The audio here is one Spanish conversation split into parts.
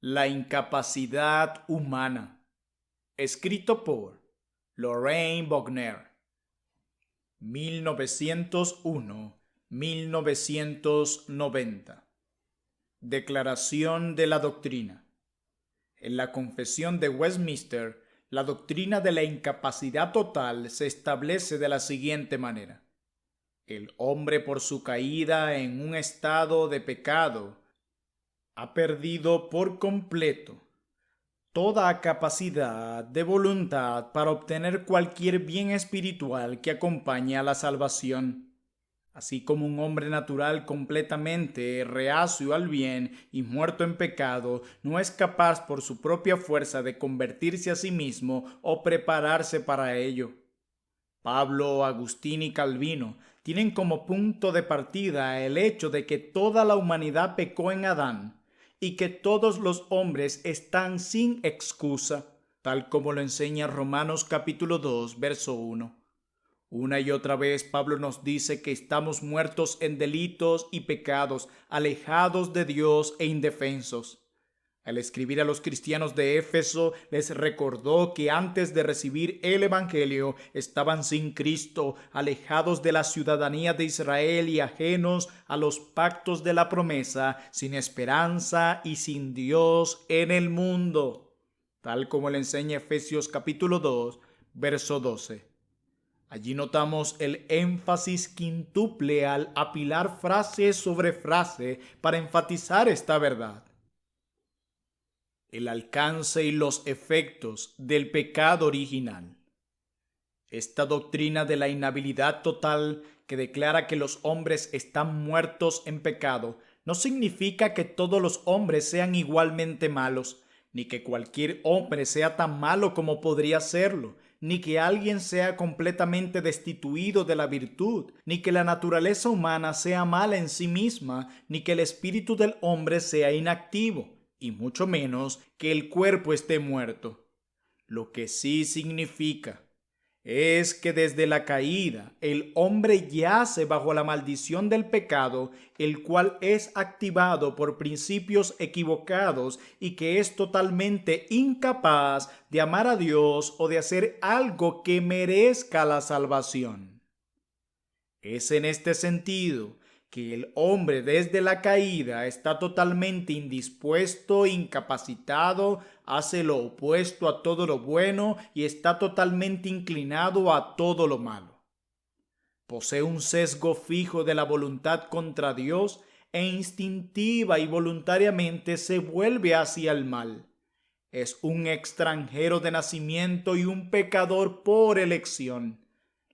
La incapacidad humana, escrito por Lorraine Bogner, 1901-1990. Declaración de la doctrina. En la Confesión de Westminster, la doctrina de la incapacidad total se establece de la siguiente manera: el hombre, por su caída en un estado de pecado, ha perdido por completo toda capacidad de voluntad para obtener cualquier bien espiritual que acompañe a la salvación. Así como un hombre natural completamente reacio al bien y muerto en pecado no es capaz por su propia fuerza de convertirse a sí mismo o prepararse para ello. Pablo, Agustín y Calvino tienen como punto de partida el hecho de que toda la humanidad pecó en Adán y que todos los hombres están sin excusa, tal como lo enseña Romanos capítulo 2, verso 1. Una y otra vez Pablo nos dice que estamos muertos en delitos y pecados, alejados de Dios e indefensos. Al escribir a los cristianos de Éfeso, les recordó que antes de recibir el Evangelio estaban sin Cristo, alejados de la ciudadanía de Israel y ajenos a los pactos de la promesa, sin esperanza y sin Dios en el mundo, tal como le enseña Efesios capítulo 2, verso 12. Allí notamos el énfasis quíntuple al apilar frase sobre frase para enfatizar esta verdad. El alcance y los efectos del pecado original. Esta doctrina de la inhabilidad total, que declara que los hombres están muertos en pecado, no significa que todos los hombres sean igualmente malos, ni que cualquier hombre sea tan malo como podría serlo, ni que alguien sea completamente destituido de la virtud, ni que la naturaleza humana sea mala en sí misma, ni que el espíritu del hombre sea inactivo, y mucho menos que el cuerpo esté muerto. Lo que sí significa es que desde la caída el hombre yace bajo la maldición del pecado, el cual es activado por principios equivocados y que es totalmente incapaz de amar a Dios o de hacer algo que merezca la salvación. Es en este sentido que el hombre desde la caída está totalmente indispuesto, incapacitado, hace lo opuesto a todo lo bueno y está totalmente inclinado a todo lo malo. Posee un sesgo fijo de la voluntad contra Dios e instintiva y voluntariamente se vuelve hacia el mal. Es un extranjero de nacimiento y un pecador por elección.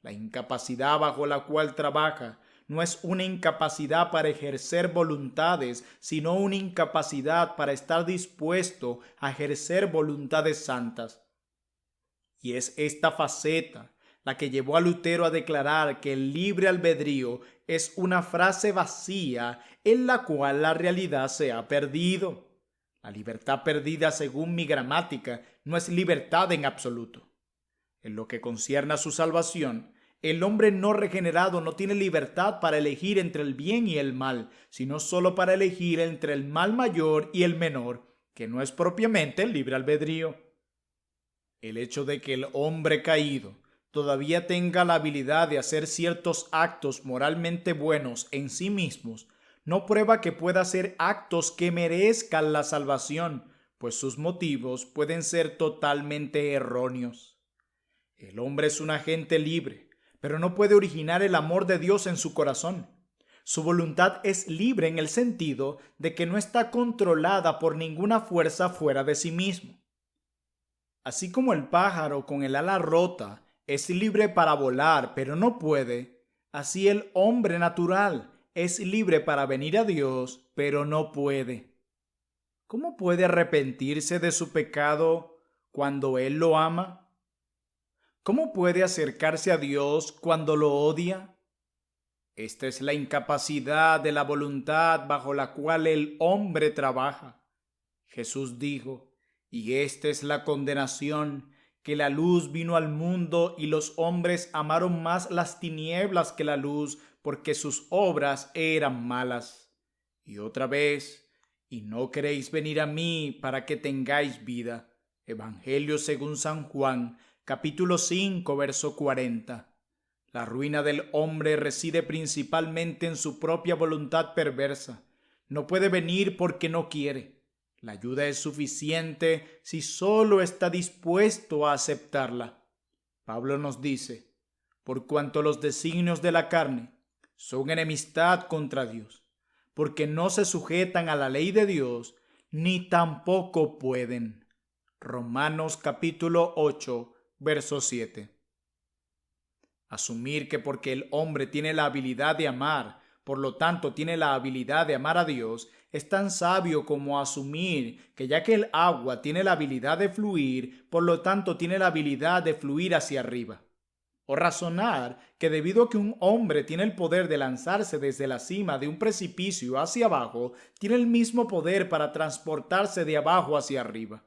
La incapacidad bajo la cual trabaja no es una incapacidad para ejercer voluntades, sino una incapacidad para estar dispuesto a ejercer voluntades santas. Y es esta faceta la que llevó a Lutero a declarar que el libre albedrío es una frase vacía en la cual la realidad se ha perdido. La libertad perdida, según mi gramática, no es libertad en absoluto. En lo que concierne a su salvación, el hombre no regenerado no tiene libertad para elegir entre el bien y el mal, sino solo para elegir entre el mal mayor y el menor, que no es propiamente el libre albedrío. El hecho de que el hombre caído todavía tenga la habilidad de hacer ciertos actos moralmente buenos en sí mismos no prueba que pueda hacer actos que merezcan la salvación, pues sus motivos pueden ser totalmente erróneos. El hombre es un agente libre, pero no puede originar el amor de Dios en su corazón. Su voluntad es libre en el sentido de que no está controlada por ninguna fuerza fuera de sí mismo. Así como el pájaro con el ala rota es libre para volar, pero no puede, así el hombre natural es libre para venir a Dios, pero no puede. ¿Cómo puede arrepentirse de su pecado cuando Él lo ama? ¿Cómo puede acercarse a Dios cuando lo odia? Esta es la incapacidad de la voluntad bajo la cual el hombre trabaja. Jesús dijo: y esta es la condenación, que la luz vino al mundo y los hombres amaron más las tinieblas que la luz, porque sus obras eran malas. Y otra vez: y no queréis venir a mí para que tengáis vida. Evangelio según San Juan, capítulo 5, verso 40. La ruina del hombre reside principalmente en su propia voluntad perversa. No puede venir porque no quiere. La ayuda es suficiente si solo está dispuesto a aceptarla. Pablo nos dice, por cuanto los designios de la carne son enemistad contra Dios, porque no se sujetan a la ley de Dios, ni tampoco pueden. Romanos capítulo 8, verso 7. Asumir que porque el hombre tiene la habilidad de amar, por lo tanto tiene la habilidad de amar a Dios, es tan sabio como asumir que ya que el agua tiene la habilidad de fluir, por lo tanto tiene la habilidad de fluir hacia arriba. O razonar que debido a que un hombre tiene el poder de lanzarse desde la cima de un precipicio hacia abajo, tiene el mismo poder para transportarse de abajo hacia arriba.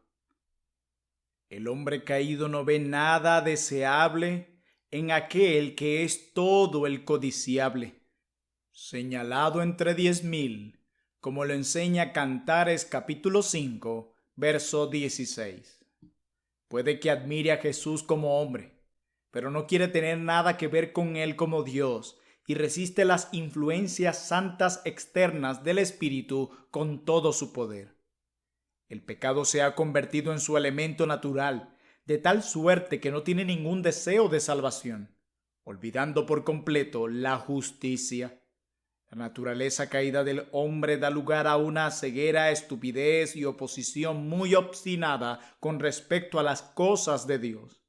El hombre caído no ve nada deseable en aquel que es todo el codiciable, señalado entre 10,000, como lo enseña Cantares capítulo 5, verso 16. Puede que admire a Jesús como hombre, pero no quiere tener nada que ver con él como Dios y resiste las influencias santas externas del Espíritu con todo su poder. El pecado se ha convertido en su elemento natural, de tal suerte que no tiene ningún deseo de salvación, olvidando por completo la justicia. La naturaleza caída del hombre da lugar a una ceguera, estupidez y oposición muy obstinada con respecto a las cosas de Dios.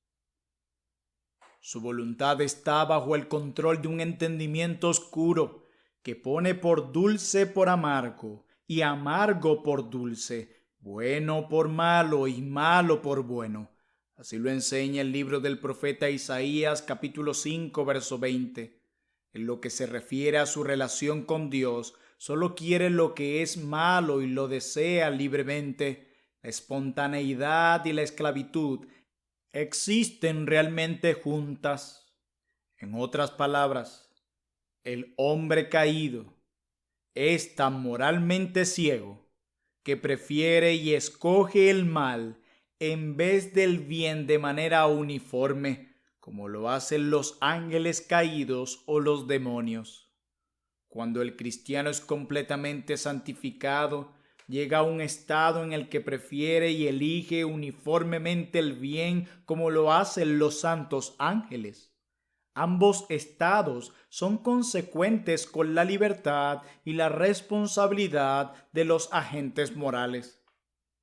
Su voluntad está bajo el control de un entendimiento oscuro que pone por dulce por amargo y amargo por dulce, bueno por malo y malo por bueno. Así lo enseña el libro del profeta Isaías capítulo 5 verso 20. En lo que se refiere a su relación con Dios, solo quiere lo que es malo y lo desea libremente. La espontaneidad y la esclavitud existen realmente juntas. En otras palabras, el hombre caído es tan moralmente ciego que prefiere y escoge el mal en vez del bien de manera uniforme, como lo hacen los ángeles caídos o los demonios. Cuando el cristiano es completamente santificado, llega a un estado en el que prefiere y elige uniformemente el bien como lo hacen los santos ángeles. Ambos estados son consecuentes con la libertad y la responsabilidad de los agentes morales.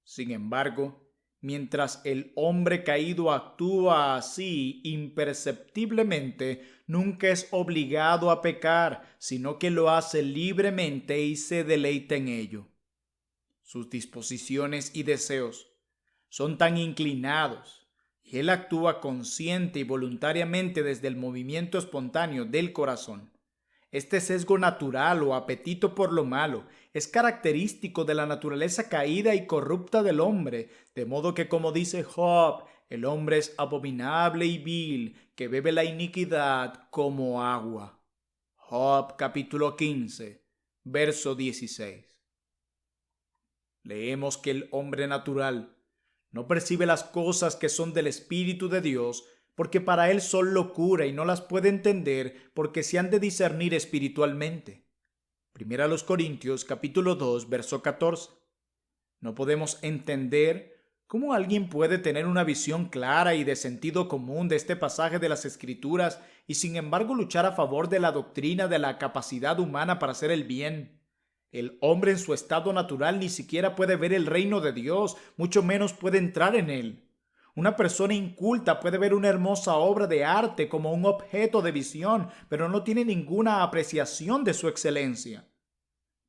Sin embargo, mientras el hombre caído actúa así imperceptiblemente, nunca es obligado a pecar, sino que lo hace libremente y se deleita en ello. Sus disposiciones y deseos son tan inclinados, y él actúa consciente y voluntariamente desde el movimiento espontáneo del corazón. Este sesgo natural o apetito por lo malo es característico de la naturaleza caída y corrupta del hombre, de modo que, como dice Job, el hombre es abominable y vil, que bebe la iniquidad como agua. Job capítulo 15, verso 16. Leemos que el hombre natural no percibe las cosas que son del Espíritu de Dios, porque para él son locura y no las puede entender porque se han de discernir espiritualmente. Primera a los Corintios capítulo 2 verso 14. No podemos entender cómo alguien puede tener una visión clara y de sentido común de este pasaje de las Escrituras y sin embargo luchar a favor de la doctrina de la capacidad humana para hacer el bien. El hombre en su estado natural ni siquiera puede ver el reino de Dios, mucho menos puede entrar en él. Una persona inculta puede ver una hermosa obra de arte como un objeto de visión, pero no tiene ninguna apreciación de su excelencia.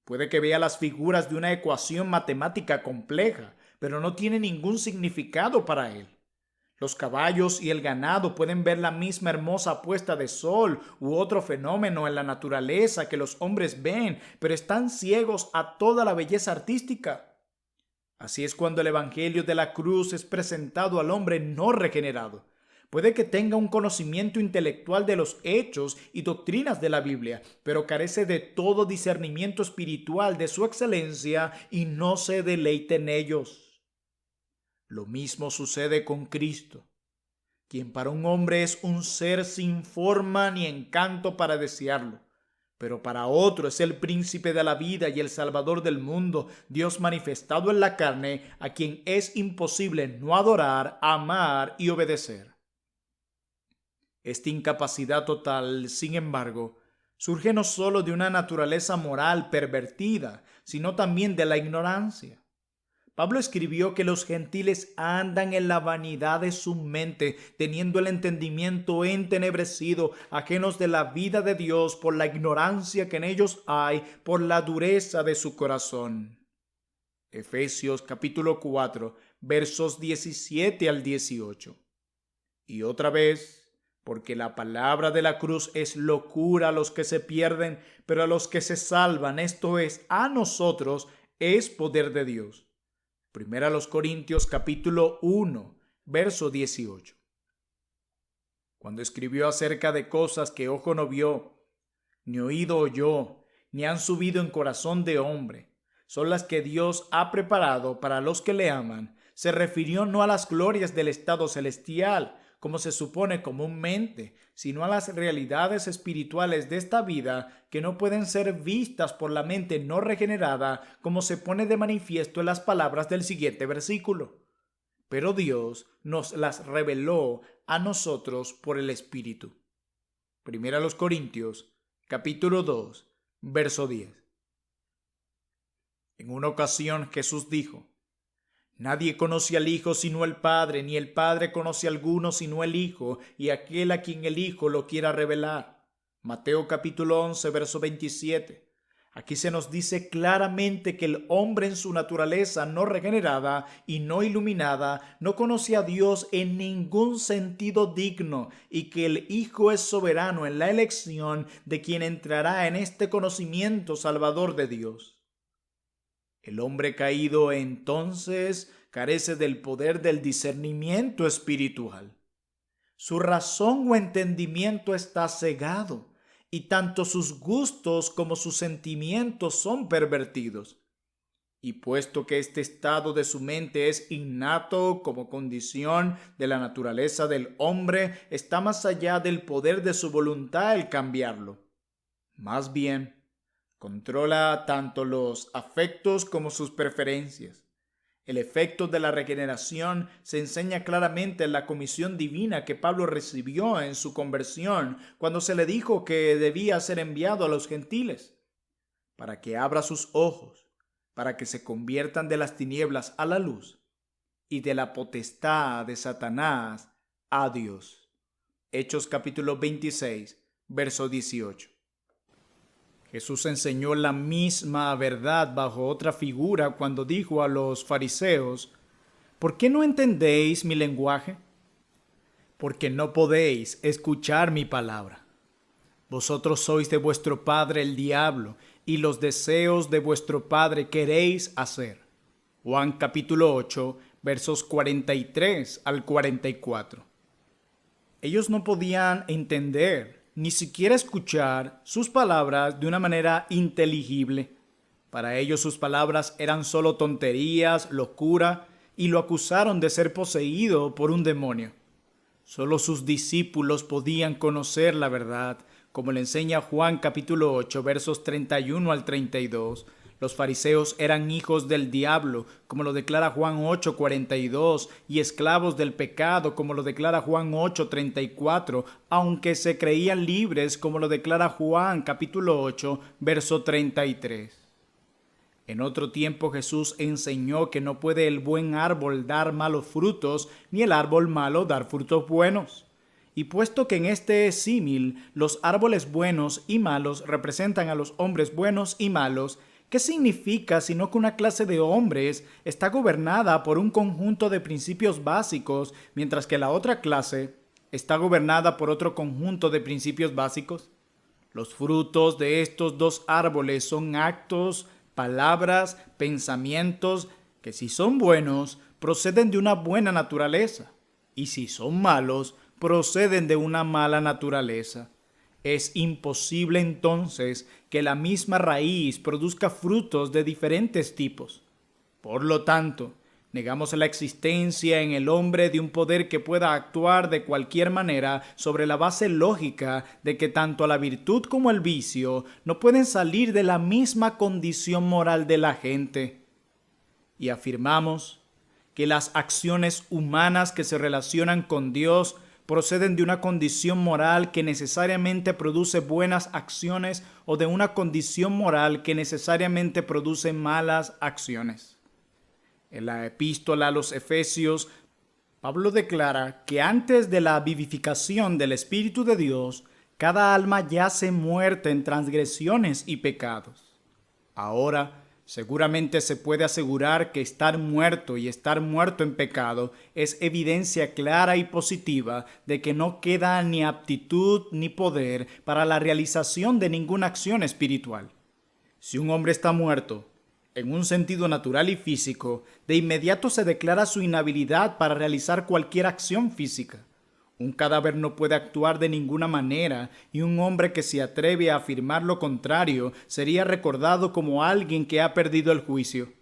Puede que vea las figuras de una ecuación matemática compleja, pero no tiene ningún significado para él. Los caballos y el ganado pueden ver la misma hermosa puesta de sol u otro fenómeno en la naturaleza que los hombres ven, pero están ciegos a toda la belleza artística. Así es cuando el Evangelio de la cruz es presentado al hombre no regenerado, Puede que tenga un conocimiento intelectual de los hechos y doctrinas de la Biblia, pero carece de todo discernimiento espiritual de su excelencia y no se deleite en ellos. Lo mismo sucede con Cristo, quien para un hombre es un ser sin forma ni encanto para desearlo, pero para otro es el príncipe de la vida y el salvador del mundo, Dios manifestado en la carne, a quien es imposible no adorar, amar y obedecer. Esta incapacidad total, sin embargo, surge no solo de una naturaleza moral pervertida, sino también de la ignorancia. Pablo escribió que los gentiles andan en la vanidad de su mente, teniendo el entendimiento entenebrecido, ajenos de la vida de Dios por la ignorancia que en ellos hay, por la dureza de su corazón. Efesios capítulo 4, versos 17 al 18. Y otra vez, porque la palabra de la cruz es locura a los que se pierden, pero a los que se salvan, esto es, a nosotros, es poder de Dios. Primera a los Corintios capítulo 1, verso 18. Cuando escribió acerca de cosas que ojo no vio, ni oído oyó, ni han subido en corazón de hombre, son las que Dios ha preparado para los que le aman, se refirió no a las glorias del estado celestial, como se supone comúnmente, sino a las realidades espirituales de esta vida que no pueden ser vistas por la mente no regenerada, como se pone de manifiesto en las palabras del siguiente versículo. Pero Dios nos las reveló a nosotros por el Espíritu. Primera a los Corintios, capítulo 2, verso 10. En una ocasión Jesús dijo: Nadie conoce al Hijo sino el Padre, ni el Padre conoce a alguno sino el Hijo, y aquel a quien el Hijo lo quiera revelar. Mateo capítulo 11, verso 27. Aquí se nos dice claramente que el hombre en su naturaleza no regenerada y no iluminada no conoce a Dios en ningún sentido digno, y que el Hijo es soberano en la elección de quien entrará en este conocimiento salvador de Dios. El hombre caído entonces carece del poder del discernimiento espiritual. Su razón o entendimiento está cegado, y tanto sus gustos como sus sentimientos son pervertidos. Y puesto que este estado de su mente es innato como condición de la naturaleza del hombre, está más allá del poder de su voluntad el cambiarlo. Más bien, controla tanto los afectos como sus preferencias. El efecto de la regeneración se enseña claramente en la comisión divina que Pablo recibió en su conversión, cuando se le dijo que debía ser enviado a los gentiles, para que abra sus ojos, para que se conviertan de las tinieblas a la luz y de la potestad de Satanás a Dios. Hechos capítulo 26, verso 18. Jesús enseñó la misma verdad bajo otra figura cuando dijo a los fariseos: ¿Por qué no entendéis mi lenguaje? Porque no podéis escuchar mi palabra. Vosotros sois de vuestro padre el diablo, y los deseos de vuestro padre queréis hacer. Juan capítulo 8, versos 43 al 44. Ellos no podían entender ni siquiera escuchar sus palabras de una manera inteligible. Para ellos sus palabras eran solo tonterías, locura, y lo acusaron de ser poseído por un demonio. Solo sus discípulos podían conocer la verdad, como le enseña Juan capítulo 8, versos 31 al 32. Los fariseos eran hijos del diablo, como lo declara Juan 8:42, y esclavos del pecado, como lo declara Juan 8:34, aunque se creían libres, como lo declara Juan capítulo 8, verso 33. En otro tiempo Jesús enseñó que no puede el buen árbol dar malos frutos, ni el árbol malo dar frutos buenos. Y puesto que en este símil los árboles buenos y malos representan a los hombres buenos y malos, ¿qué significa sino que una clase de hombres está gobernada por un conjunto de principios básicos, mientras que la otra clase está gobernada por otro conjunto de principios básicos? Los frutos de estos dos árboles son actos, palabras, pensamientos que, si son buenos, proceden de una buena naturaleza, y si son malos, proceden de una mala naturaleza. Es imposible entonces que la misma raíz produzca frutos de diferentes tipos. Por lo tanto, negamos la existencia en el hombre de un poder que pueda actuar de cualquier manera sobre la base lógica de que tanto la virtud como el vicio no pueden salir de la misma condición moral de la gente. Y afirmamos que las acciones humanas que se relacionan con Dios proceden de una condición moral que necesariamente produce buenas acciones o de una condición moral que necesariamente produce malas acciones. En la epístola a los Efesios, Pablo declara que antes de la vivificación del Espíritu de Dios, cada alma yace muerta en transgresiones y pecados. Ahora, seguramente se puede asegurar que estar muerto y estar muerto en pecado es evidencia clara y positiva de que no queda ni aptitud ni poder para la realización de ninguna acción espiritual. Si un hombre está muerto, en un sentido natural y físico, de inmediato se declara su inhabilidad para realizar cualquier acción física. Un cadáver no puede actuar de ninguna manera y un hombre que se atreve a afirmar lo contrario sería recordado como alguien que ha perdido el juicio.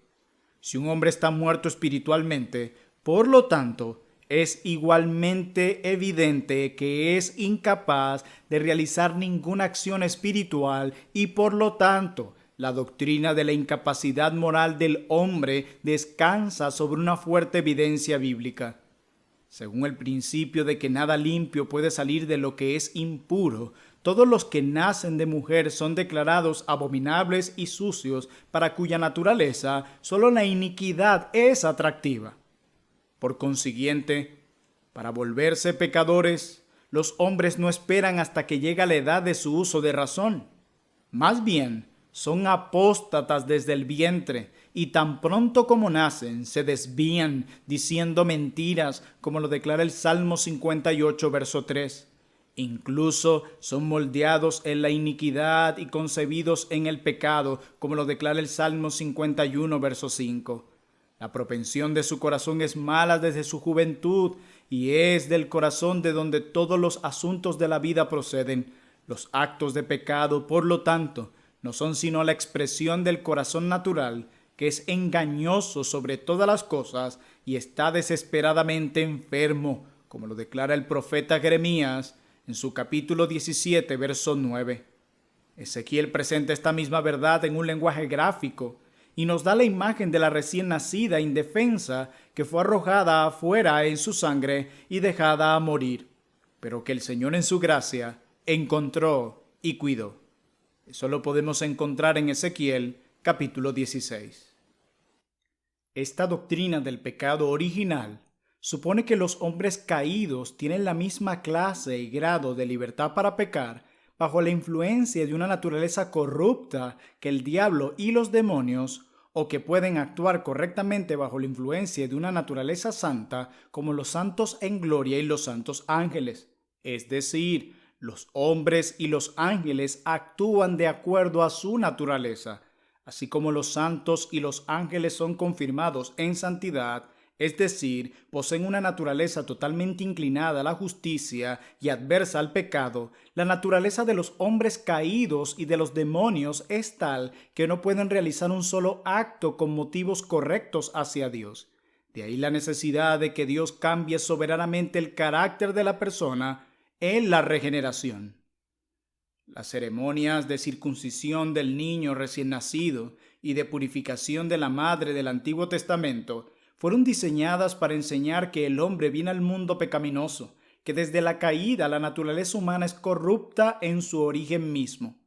Si un hombre está muerto espiritualmente, por lo tanto, es igualmente evidente que es incapaz de realizar ninguna acción espiritual y por lo tanto, la doctrina de la incapacidad moral del hombre descansa sobre una fuerte evidencia bíblica. Según el principio de que nada limpio puede salir de lo que es impuro, todos los que nacen de mujer son declarados abominables y sucios, para cuya naturaleza solo la iniquidad es atractiva. Por consiguiente, para volverse pecadores, los hombres no esperan hasta que llega la edad de su uso de razón. Más bien, son apóstatas desde el vientre, y tan pronto como nacen se desvían diciendo mentiras, como lo declara el Salmo 58, verso 3. Incluso son moldeados en la iniquidad y concebidos en el pecado, como lo declara el Salmo 51, verso 5. La propensión de su corazón es mala desde su juventud, y es del corazón de donde todos los asuntos de la vida proceden. Los actos de pecado, por lo tanto, no son sino la expresión del corazón natural, que es engañoso sobre todas las cosas y está desesperadamente enfermo, como lo declara el profeta Jeremías en su capítulo 17, verso 9. Ezequiel presenta esta misma verdad en un lenguaje gráfico y nos da la imagen de la recién nacida indefensa que fue arrojada afuera en su sangre y dejada a morir, pero que el Señor en su gracia encontró y cuidó. Eso lo podemos encontrar en Ezequiel, capítulo 16. Esta doctrina del pecado original supone que los hombres caídos tienen la misma clase y grado de libertad para pecar bajo la influencia de una naturaleza corrupta que el diablo y los demonios, o que pueden actuar correctamente bajo la influencia de una naturaleza santa como los santos en gloria y los santos ángeles. Es decir, los hombres y los ángeles actúan de acuerdo a su naturaleza, así como los santos y los ángeles son confirmados en santidad, es decir, poseen una naturaleza totalmente inclinada a la justicia y adversa al pecado. La naturaleza de los hombres caídos y de los demonios es tal que no pueden realizar un solo acto con motivos correctos hacia Dios. De ahí la necesidad de que Dios cambie soberanamente el carácter de la persona en la regeneración. Las ceremonias de circuncisión del niño recién nacido y de purificación de la madre del Antiguo Testamento fueron diseñadas para enseñar que el hombre viene al mundo pecaminoso, que desde la caída la naturaleza humana es corrupta en su origen mismo.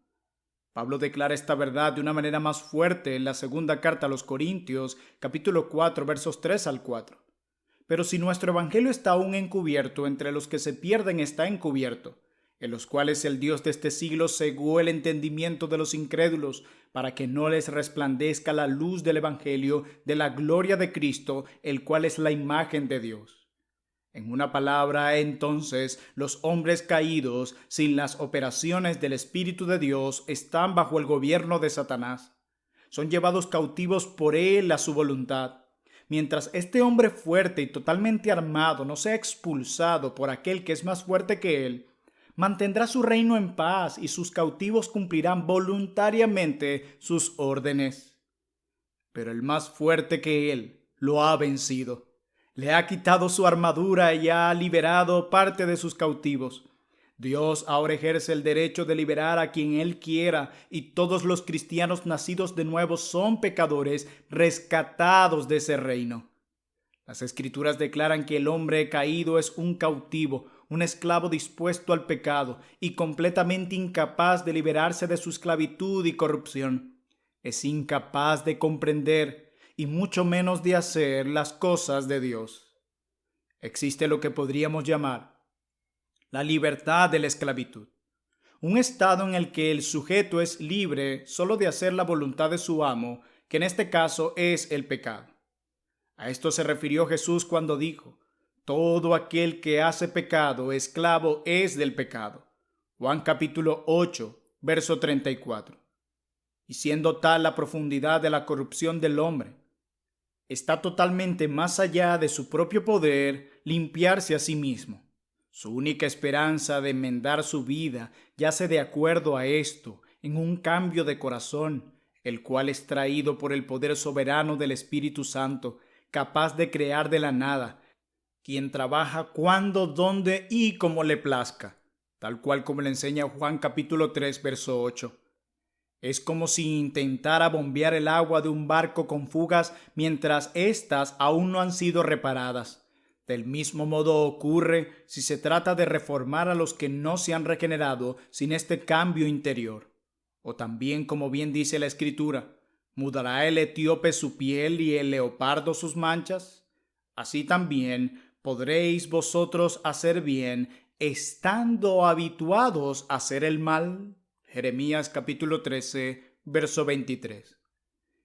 Pablo declara esta verdad de una manera más fuerte en la segunda carta a los Corintios, capítulo 4, versos 3 al 4. Pero si nuestro evangelio está aún encubierto, entre los que se pierden está encubierto, en los cuales el Dios de este siglo cegó el entendimiento de los incrédulos, para que no les resplandezca la luz del evangelio de la gloria de Cristo, el cual es la imagen de Dios. En una palabra, entonces, los hombres caídos, sin las operaciones del Espíritu de Dios, están bajo el gobierno de Satanás. Son llevados cautivos por él a su voluntad. mientras este hombre fuerte y totalmente armado no sea expulsado por aquel que es más fuerte que él, mantendrá su reino en paz y sus cautivos cumplirán voluntariamente sus órdenes. Pero el más fuerte que él lo ha vencido. Le ha quitado su armadura y ha liberado parte de sus cautivos. Dios ahora ejerce el derecho de liberar a quien Él quiera, y todos los cristianos nacidos de nuevo son pecadores rescatados de ese reino. Las Escrituras declaran que el hombre caído es un cautivo, un esclavo dispuesto al pecado y completamente incapaz de liberarse de su esclavitud y corrupción. Es incapaz de comprender y mucho menos de hacer las cosas de Dios. Existe lo que podríamos llamar la libertad de la esclavitud, un estado en el que el sujeto es libre solo de hacer la voluntad de su amo, que en este caso es el pecado. A esto se refirió Jesús cuando dijo: todo aquel que hace pecado, esclavo es del pecado. Juan capítulo 8, verso 34. Y siendo tal la profundidad de la corrupción del hombre, está totalmente más allá de su propio poder limpiarse a sí mismo. Su única esperanza de enmendar su vida yace de acuerdo a esto, en un cambio de corazón, el cual es traído por el poder soberano del Espíritu Santo, capaz de crear de la nada, quien trabaja cuando, dónde y como le plazca, tal cual como le enseña Juan capítulo 3, verso 8. Es como si intentara bombear el agua de un barco con fugas mientras éstas aún no han sido reparadas. Del mismo modo ocurre si se trata de reformar a los que no se han regenerado sin este cambio interior. O también, como bien dice la Escritura, ¿mudará el etíope su piel y el leopardo sus manchas? Así también podréis vosotros hacer bien, estando habituados a hacer el mal. Jeremías capítulo 13, verso 23.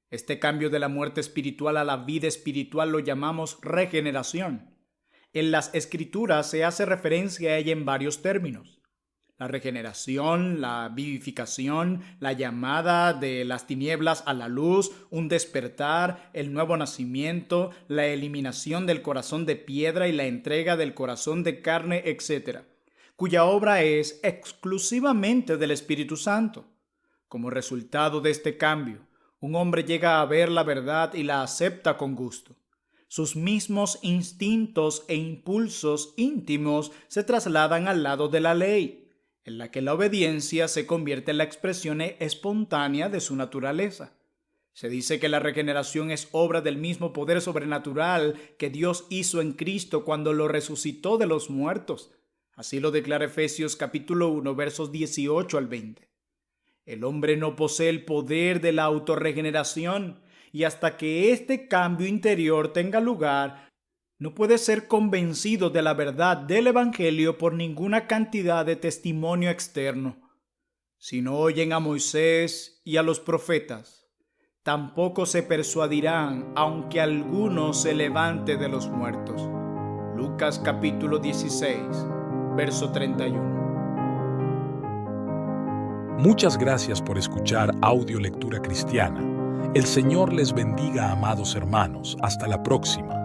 Este cambio de la muerte espiritual a la vida espiritual lo llamamos regeneración. En las Escrituras se hace referencia a ella en varios términos: la regeneración, la vivificación, la llamada de las tinieblas a la luz, un despertar, el nuevo nacimiento, la eliminación del corazón de piedra y la entrega del corazón de carne, etc., cuya obra es exclusivamente del Espíritu Santo. Como resultado de este cambio, un hombre llega a ver la verdad y la acepta con gusto. Sus mismos instintos e impulsos íntimos se trasladan al lado de la ley, en la que la obediencia se convierte en la expresión espontánea de su naturaleza. Se dice que la regeneración es obra del mismo poder sobrenatural que Dios hizo en Cristo cuando lo resucitó de los muertos. Así lo declara Efesios capítulo 1, versos 18 al 20. El hombre no posee el poder de la autorregeneración, y hasta que este cambio interior tenga lugar, no puede ser convencido de la verdad del Evangelio por ninguna cantidad de testimonio externo. Si no oyen a Moisés y a los profetas, tampoco se persuadirán aunque alguno se levante de los muertos. Lucas capítulo 16, verso 31. Muchas gracias por escuchar Audio Lectura Cristiana. El Señor les bendiga, amados hermanos. Hasta la próxima.